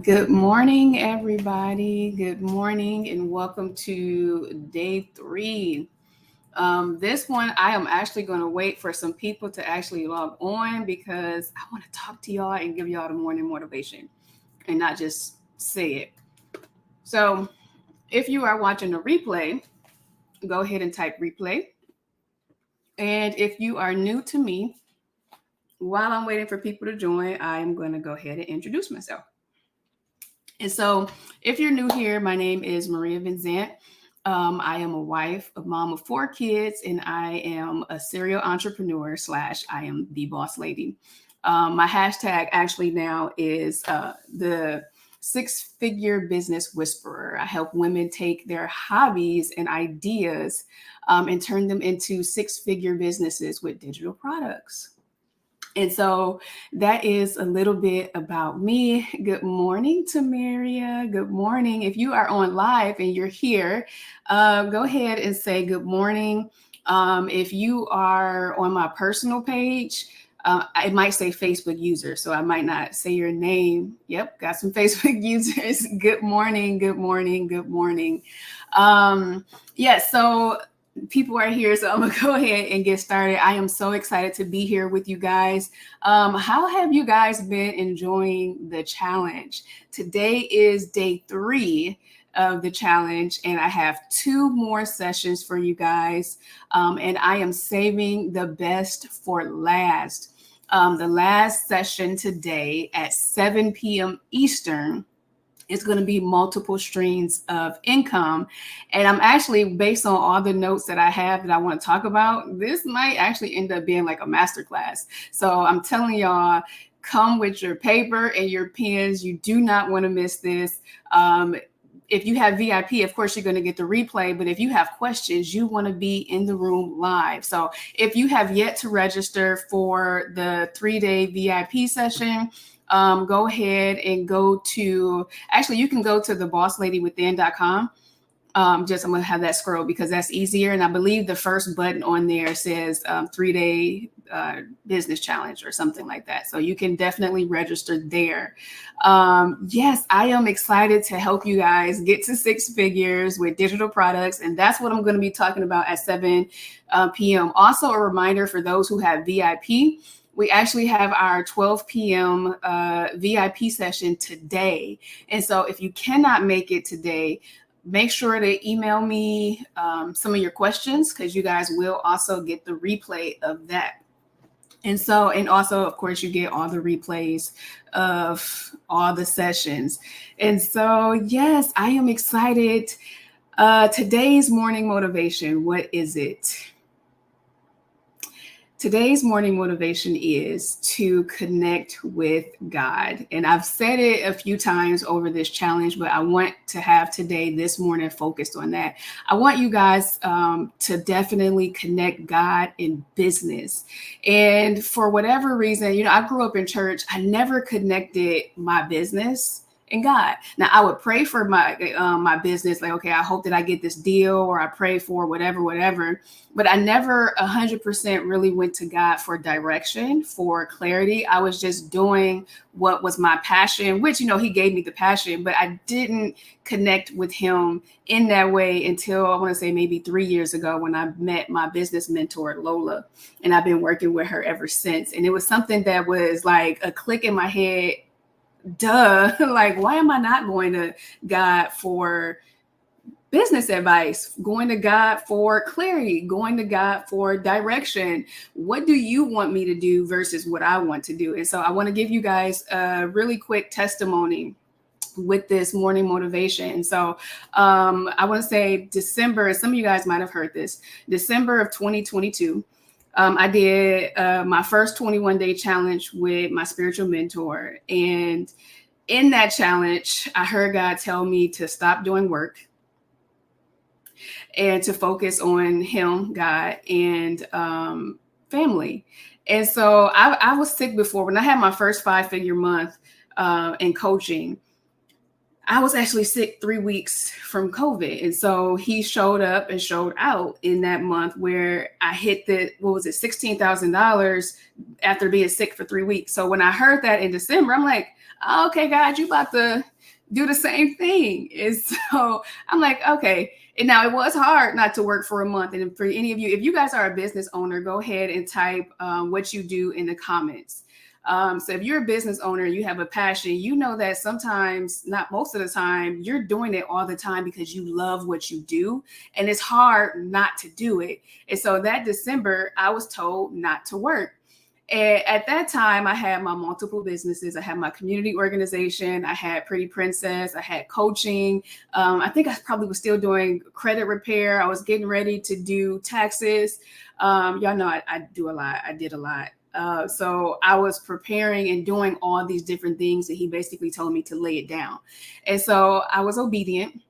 Good morning, everybody. Good morning, and welcome to day three. This one, I am actually going to wait for some people to actually log on because I want to talk to y'all and give y'all the morning motivation and not just say it. So, if you are watching a replay, go ahead and type replay. And if you are new to me, while I'm waiting for people to join, I am going to go ahead and introduce myself. And so, if you're new here, my name is Maria Vincent. I am a wife, a mom of four kids, and I am a serial entrepreneur slash I am the boss lady. My hashtag actually now is the six-figure business whisperer. I help women take their hobbies and ideas and turn them into six-figure businesses with digital products. And so that is a little bit about me. Good morning, Tamaria. Good morning. If you are on live and you're here, go ahead and say good morning. If you are on my personal page, I might say Facebook user, so I might not say your name. Yep, got some Facebook users. Good morning, good morning, good morning. Yeah, so people are here, so I'm gonna go ahead and get started. I am so excited to be here with you guys. How have you guys been enjoying the challenge? Today is day three of the challenge, and I have two more sessions for you guys. And I am saving the best for last. The last session today at 7 p.m. Eastern, it's going to be multiple streams of income. And I'm actually, based on all the notes that I have that I want to talk about, this might actually end up being like a masterclass. So I'm telling y'all, come with your paper and your pens. You do not want to miss this. If you have VIP, of course, you're going to get the replay. But if you have questions, you want to be in the room live. So if you have yet to register for the 3-day VIP session, go ahead and go to, actually, you can go to thebossladywithin.com. I'm going to have that scroll because that's easier. And I believe the first button on there says 3-day business challenge or something like that. So you can definitely register there. Yes, I am excited to help you guys get to six figures with digital products. And that's what I'm going to be talking about at 7 p.m. Also, a reminder for those who have VIP, we actually have our 12 p.m. VIP session today. And so if you cannot make it today, make sure to email me some of your questions because you guys will also get the replay of that. And so, and also, of course, you get all the replays of all the sessions. And so, yes, I am excited. Today's morning motivation, what is it? Today's morning motivation is to connect with God. And I've said it a few times over this challenge, but I want to have today, this morning, focused on that. I want you guys to definitely connect God in business. And for whatever reason, I grew up in church. I never connected my business and God. Now I would pray for my business, like, okay, I hope that I get this deal, or I pray for whatever. But I never 100% really went to God for direction, for clarity. I was just doing what was my passion, which, He gave me the passion, but I didn't connect with Him in that way until I want to say maybe 3 years ago when I met my business mentor, Lola. And I've been working with her ever since. And it was something that was like a click in my head. Duh, like, why am I not going to God for business advice, going to God for clarity, going to God for direction? What do you want me to do versus what I want to do? And so I want to give you guys a really quick testimony with this morning motivation. And so I want to say December, some of you guys might have heard this, December of 2022. I did my first 21-day challenge with my spiritual mentor. And in that challenge, I heard God tell me to stop doing work and to focus on Him, God, and family. And so I was sick before. When I had my first 5-figure month in coaching, I was actually sick 3 weeks from COVID. And so he showed up and showed out in that month where I hit what was it, $16,000 after being sick for 3 weeks. So when I heard that in December, I'm like, oh, okay, God, you about to do the same thing. And so I'm like, okay. And now it was hard not to work for a month. And for any of you, if you guys are a business owner, go ahead and type what you do in the comments. So if you're a business owner and you have a passion, you know that sometimes, not most of the time, you're doing it all the time because you love what you do. And it's hard not to do it. And so that December, I was told not to work. And at that time, I had my multiple businesses. I had my community organization. I had Pretty Princess. I had coaching. I think I probably was still doing credit repair. I was getting ready to do taxes. Y'all know I do a lot. I did a lot. So I was preparing and doing all these different things that he basically told me to lay it down. And so I was obedient,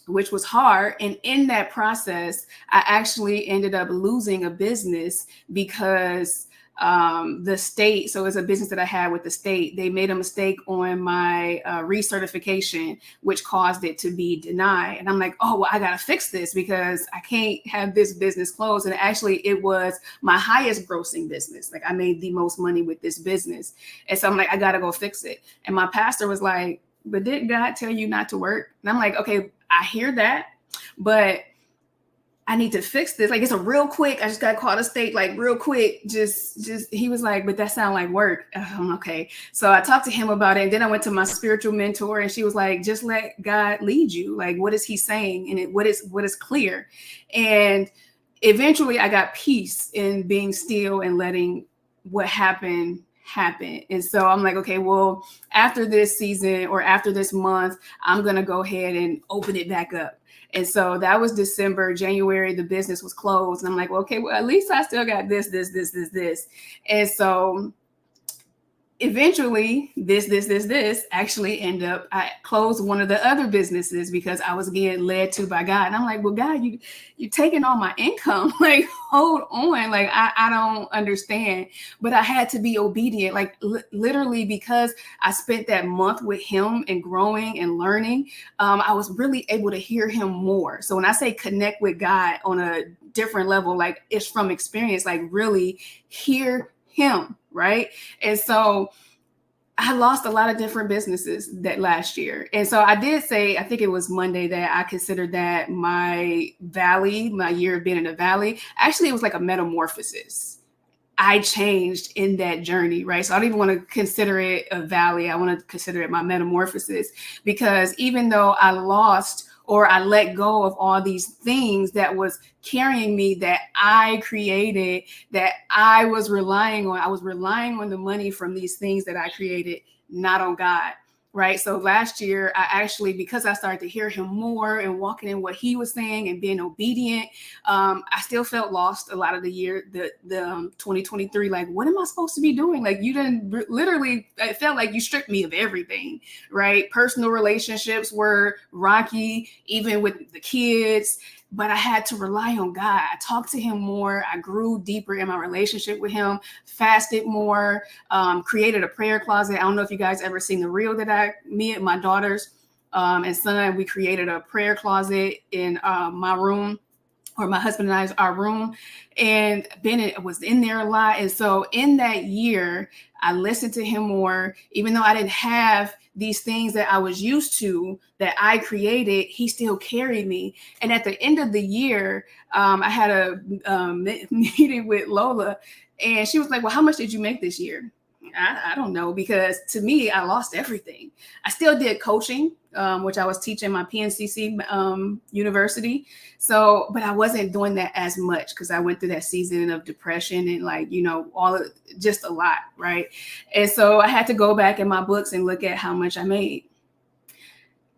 which was hard. And in that process, I actually ended up losing a business because the state, so it's a business that I had with the state, they made a mistake on my recertification, which caused it to be denied. And I'm like, oh, well, I got to fix this because I can't have this business closed. And actually, it was my highest grossing business. Like I made the most money with this business. And so I'm like, I got to go fix it. And my pastor was like, but did God tell you not to work? And I'm like, okay, I hear that, but I need to fix this. Like, it's a real quick, I just got caught a state, like real quick. He was like, but that sound like work. Okay. So I talked to him about it. And then I went to my spiritual mentor and she was like, just let God lead you. Like, what is he saying? And what is clear? And eventually I got peace in being still and letting what happened happen. And so I'm like, okay, well, after this season or after this month, I'm going to go ahead and open it back up. And so that was December. January, the business was closed. And I'm like, well, okay, well, at least I still got this. And so eventually this actually I closed one of the other businesses because I was getting led to by God. And I'm like, well, God, you taking all my income. Like, hold on. Like, I don't understand. But I had to be obedient, like literally, because I spent that month with him and growing and learning. I was really able to hear him more. So when I say connect with God on a different level, like it's from experience, like really hear him. Right. And so I lost a lot of different businesses that last year. And so I did say, I think it was Monday, that I considered that my year of being in the valley, actually, it was like a metamorphosis. I changed in that journey, right? So I don't even want to consider it a valley. I want to consider it my metamorphosis, because even though I lost or I let go of all these things that was carrying me, that I created, that I was relying on the money from these things that I created, not on God. Right. So last year, I actually, because I started to hear him more and walking in what he was saying and being obedient, I still felt lost a lot of the year, the 2023. Like, what am I supposed to be doing? Like, you didn't literally, it felt like you stripped me of everything. Right. Personal relationships were rocky, even with the kids. But I had to rely on God. I talked to him more. I grew deeper in my relationship with him, fasted more, created a prayer closet. I don't know if you guys ever seen the reel that me and my daughters and son, we created a prayer closet in my room, or my husband and I's our room, and Bennett was in there a lot. And so in that year, I listened to him more, even though I didn't have these things that I was used to that I created, he still carried me. And at the end of the year, I had a meeting with Lola, and she was like, well, how much did you make this year? I don't know, because to me, I lost everything. I still did coaching, which I was teaching my PNCC university. So, but I wasn't doing that as much because I went through that season of depression and just a lot. Right. And so I had to go back in my books and look at how much I made.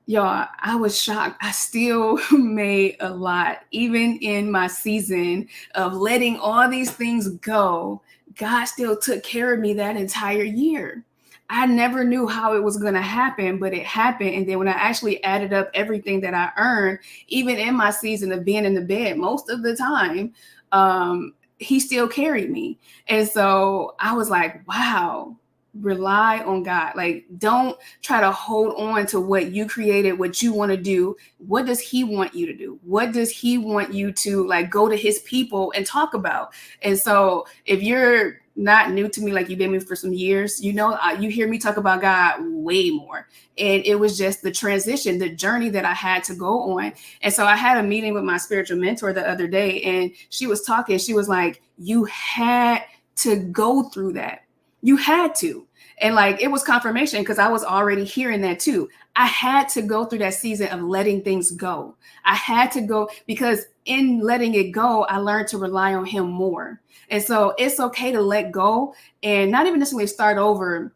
Y'all, I was shocked. I still made a lot, even in my season of letting all these things go. God still took care of me that entire year. I never knew how it was going to happen, but it happened. And then when I actually added up everything that I earned, even in my season of being in the bed most of the time, he still carried me. And so I was like, wow, rely on God. Like, don't try to hold on to what you created, what you want to do. What does he want you to do? What does he want you to like go to his people and talk about? And so if you're not new to me, like you've been with me for some years, you know, you hear me talk about God way more. And it was just the transition, the journey that I had to go on. And so I had a meeting with my spiritual mentor the other day, and she was talking. She was like, you had to go through that. You had to. And like, it was confirmation because I was already hearing that too. I had to go through that season of letting things go. I had to go because in letting it go, I learned to rely on him more. And so it's okay to let go and not even necessarily start over.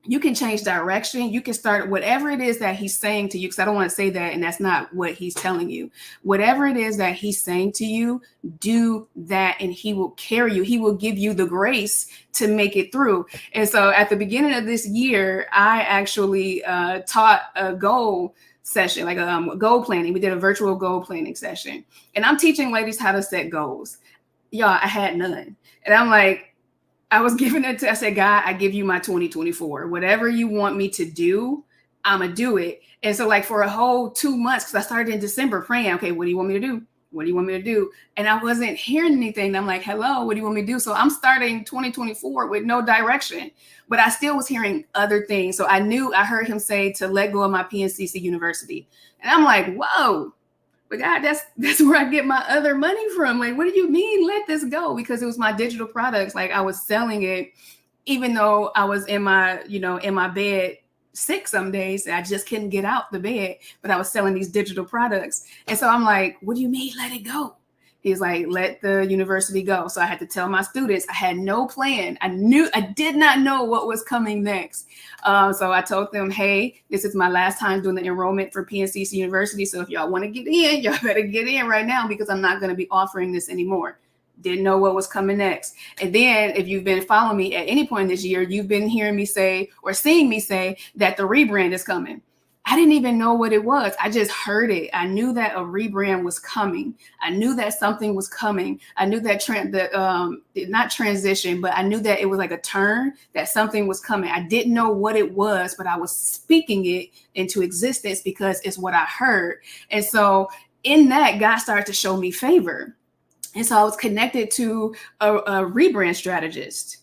You can change direction. You can start whatever it is that he's saying to you, because I don't want to say that and that's not what he's telling you. Whatever it is that he's saying to you, do that and he will carry you. He will give you the grace to make it through. And so at the beginning of this year, I actually taught a goal session, like goal planning. We did a virtual goal planning session. And I'm teaching ladies how to set goals. Y'all, I had none. And I'm like, I was giving it to, I said, God, I give you my 2024. Whatever you want me to do, I'm going to do it. And so like for a whole 2 months, because I started in December praying, okay, what do you want me to do? What do you want me to do? And I wasn't hearing anything. I'm like, hello, what do you want me to do? So I'm starting 2024 with no direction, but I still was hearing other things. So I heard him say to let go of my PNCC University. And I'm like, whoa. But God, that's where I get my other money from. Like, what do you mean let this go? Because it was my digital products. Like I was selling it, even though I was in my bed sick some days. I just couldn't get out the bed, but I was selling these digital products. And so I'm like, what do you mean let it go? He's like, let the university go. So I had to tell my students, I had no plan. I did not know what was coming next. So I told them, hey, this is my last time doing the enrollment for PNCC University. So if y'all want to get in, y'all better get in right now because I'm not going to be offering this anymore. Didn't know what was coming next. And then if you've been following me at any point this year, you've been hearing me say or seeing me say that the rebrand is coming. I didn't even know what it was. I just heard it. I knew that a rebrand was coming. I knew that something was coming. I knew that not transition, but I knew that it was like a turn, that something was coming. I didn't know what it was, but I was speaking it into existence because it's what I heard. And so in that, God started to show me favor. And so I was connected to a rebrand strategist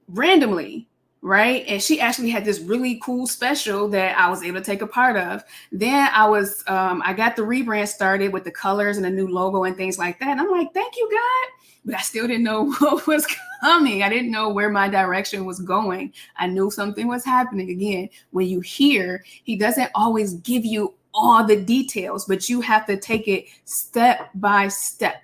randomly. Right. And she actually had this really cool special that I was able to take a part of. Then I got the rebrand started with the colors and a new logo and things like that. And I'm like, thank you, God. But I still didn't know what was coming. I didn't know where my direction was going. I knew something was happening. Again, when you hear, he doesn't always give you all the details, but you have to take it step by step.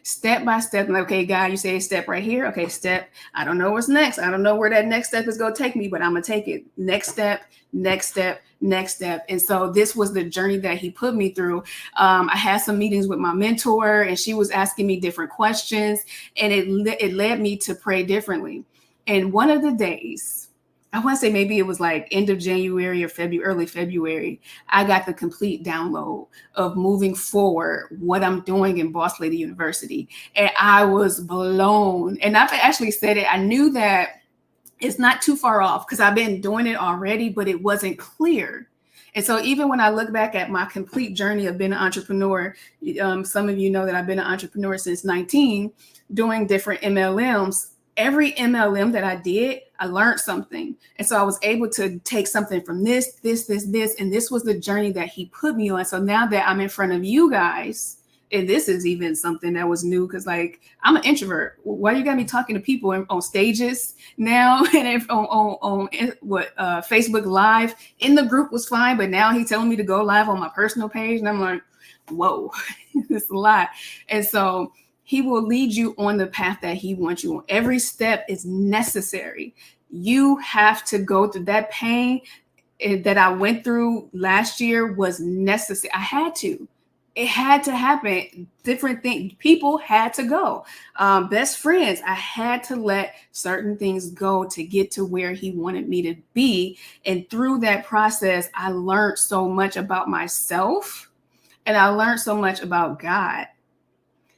Step by step. Like, okay, God, you say a step right here. Okay, step. I don't know what's next. I don't know where that next step is going to take me, but I'm going to take it. Next step, next step, next step. And so this was the journey that he put me through. I had some meetings with my mentor and she was asking me different questions and it led me to pray differently. And one of the days, I want to say maybe it was like end of January or early February, I got the complete download of moving forward, what I'm doing in Boss Lady University. And I was blown. And I've actually said it. I knew that it's not too far off because I've been doing it already, but it wasn't clear. And so even when I look back at my complete journey of being an entrepreneur, some of you know that I've been an entrepreneur since 19, doing different MLMs. Every MLM that I did, I learned something. And so I was able to take something from this, and this was the journey that he put me on. So now that I'm in front of you guys, and this is even something that was new because like I'm an introvert. Why you got me talking to people on stages now and if on Facebook Live? In the group was fine, but now he's telling me to go live on my personal page. And I'm like, whoa, it's a lot. And so he will lead you on the path that he wants you on. Every step is necessary. You have to go through that pain that I went through last year was necessary. I had to. It had to happen. Different things. People had to go. Best friends. I had to let certain things go to get to where he wanted me to be. And through that process, I learned so much about myself and I learned so much about God.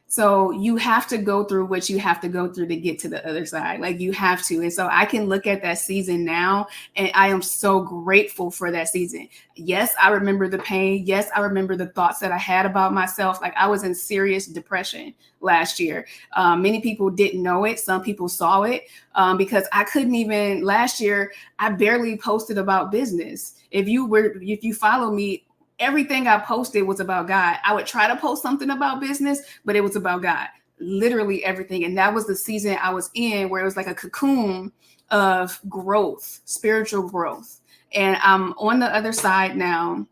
So you have to go through what you have to go through to get to the other side. Like you have to. And so I can look at that season now and I am so grateful for that season. Yes, I remember the pain. Yes, I remember the thoughts that I had about myself. Like I was in serious depression last year. Many people didn't know it. Some people saw it because I couldn't even, last year, I barely posted about business. If you follow me, everything I posted was about God. I would try to post something about business, but it was about God, literally everything. And that was the season I was in where it was like a cocoon of growth, spiritual growth. And I'm on the other side now.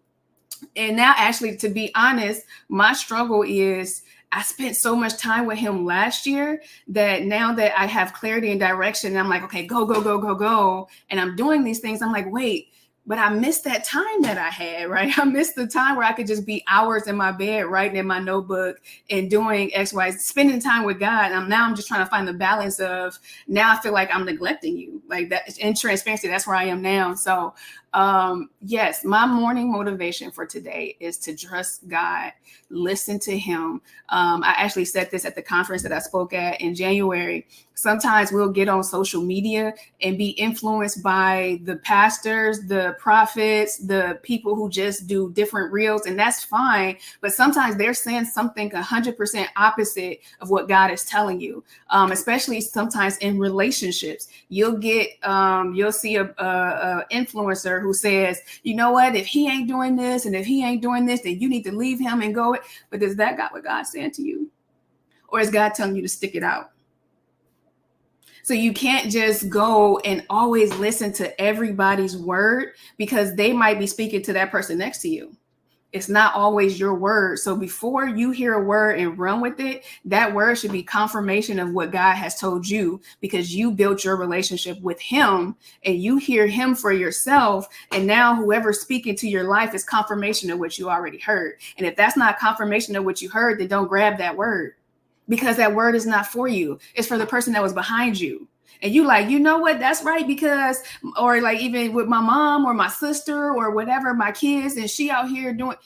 And now, actually, to be honest, my struggle is I spent so much time with him last year that now that I have clarity and direction, I'm like, okay, go, go, go, go, go. And I'm doing these things. I'm like, wait, but I missed that time that I had, right? I missed the time where I could just be hours in my bed, writing in my notebook and doing X, Y, spending time with God. And now I'm just trying to find the balance of, now I feel like I'm neglecting you. Like that in transparency, that's where I am now. So yes, my morning motivation for today is to trust God, listen to him. I actually said this at the conference that I spoke at in January. Sometimes we'll get on social media and be influenced by the pastors, the prophets, the people who just do different reels, and that's fine. But sometimes they're saying something 100% opposite of what God is telling you, especially sometimes in relationships. You'll see a influencer who says, you know what, if he ain't doing this and if he ain't doing this, then you need to leave him and go. But is that God what God's saying to you? Or is God telling you to stick it out? So you can't just go and always listen to everybody's word because they might be speaking to that person next to you. It's not always your word. So before you hear a word and run with it, that word should be confirmation of what God has told you because you built your relationship with him and you hear him for yourself. And now whoever's speaking to your life is confirmation of what you already heard. And if that's not confirmation of what you heard, then don't grab that word because that word is not for you. It's for the person that was behind you. And you like, you know what, that's right, because, or like even with my mom or my sister or whatever, my kids, and she out here doing,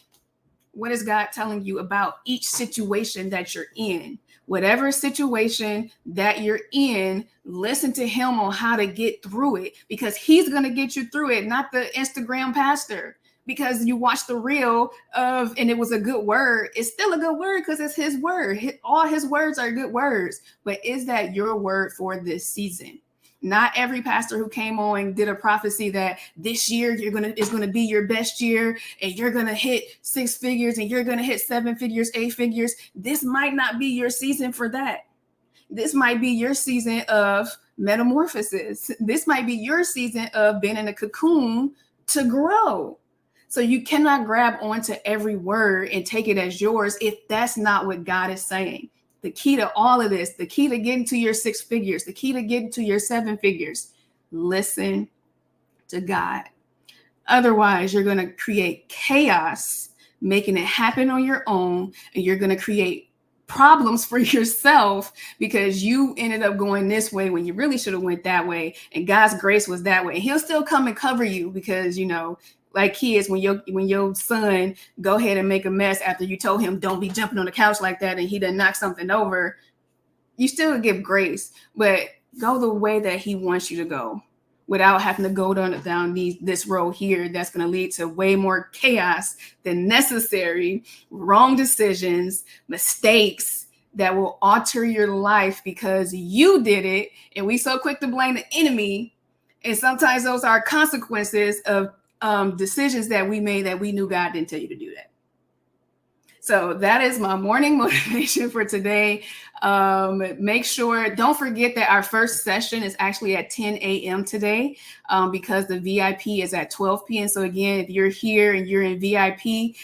what is God telling you about each situation that you're in? Whatever situation that you're in, listen to him on how to get through it because he's going to get you through it, not the Instagram pastor. Because you watch the reel of, and it was a good word. It's still a good word because it's his word. All his words are good words. But is that your word for this season? Not every pastor who came on did a prophecy that this year is gonna be your best year and you're gonna hit 6 figures and you're gonna hit 7 figures, 8 figures. This might not be your season for that. This might be your season of metamorphosis. This might be your season of being in a cocoon to grow. So you cannot grab onto every word and take it as yours if that's not what God is saying. The key to all of this, the key to getting to your 6 figures, the key to getting to your 7 figures, listen to God. Otherwise, you're going to create chaos, making it happen on your own, and you're going to create problems for yourself because you ended up going this way when you really should have went that way, and God's grace was that way. He'll still come and cover you because, like kids, when your son go ahead and make a mess after you told him don't be jumping on the couch like that and he done knock something over, you still give grace, but go the way that he wants you to go without having to go down this road here that's going to lead to way more chaos than necessary, wrong decisions, mistakes that will alter your life because you did it. And we so quick to blame the enemy. And sometimes those are consequences of decisions that we made that we knew God didn't tell you to do that. So that is my morning motivation for today. Make sure, don't forget that our first session is actually at 10 a.m. today because the VIP is at 12 p.m. So again, if you're here and you're in VIP,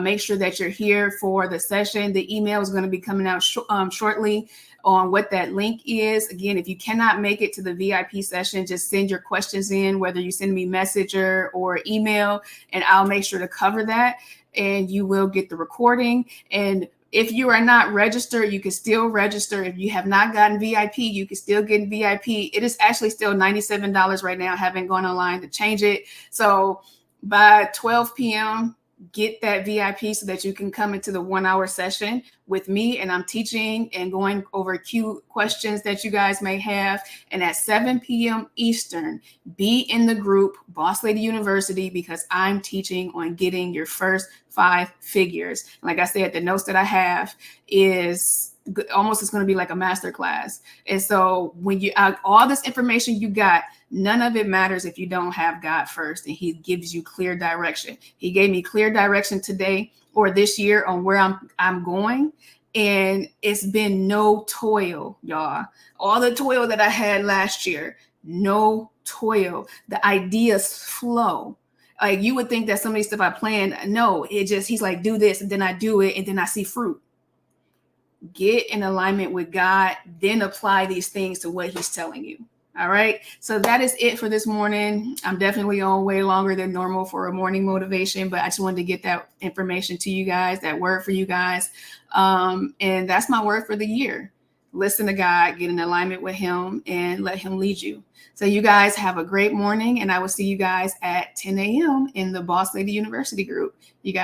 make sure that you're here for the session. The email is going to be coming out shortly on what that link is. Again, if you cannot make it to the VIP session, just send your questions in, whether you send me messenger or email, and I'll make sure to cover that. And you will get the recording. And if you are not registered, you can still register. If you have not gotten VIP, you can still get VIP. It is actually still $97 right now. I haven't gone online to change it. So by 12 p.m., get that VIP so that you can come into the 1 hour session with me, and I'm teaching and going over Q questions that you guys may have. And at 7 p.m. Eastern, be in the group Boss Lady University, because I'm teaching on getting your first 5 figures. Like I said, the notes that I have is almost it's going to be like a master class. And so when you all this information you got, none of it matters if you don't have God first and he gives you clear direction. He gave me clear direction today or this year on where I'm going. And it's been no toil, y'all. All the toil that I had last year, no toil. The ideas flow. Like you would think that some of these stuff I planned, no, it just, he's like, do this, and then I do it, and then I see fruit. Get in alignment with God, then apply these things to what he's telling you. All right. So that is it for this morning. I'm definitely on way longer than normal for a morning motivation, but I just wanted to get that information to you guys, that word for you guys. And that's my word for the year. Listen to God, get in alignment with him, and let him lead you. So you guys have a great morning, and I will see you guys at 10 a.m. in the Boss Lady University group. You guys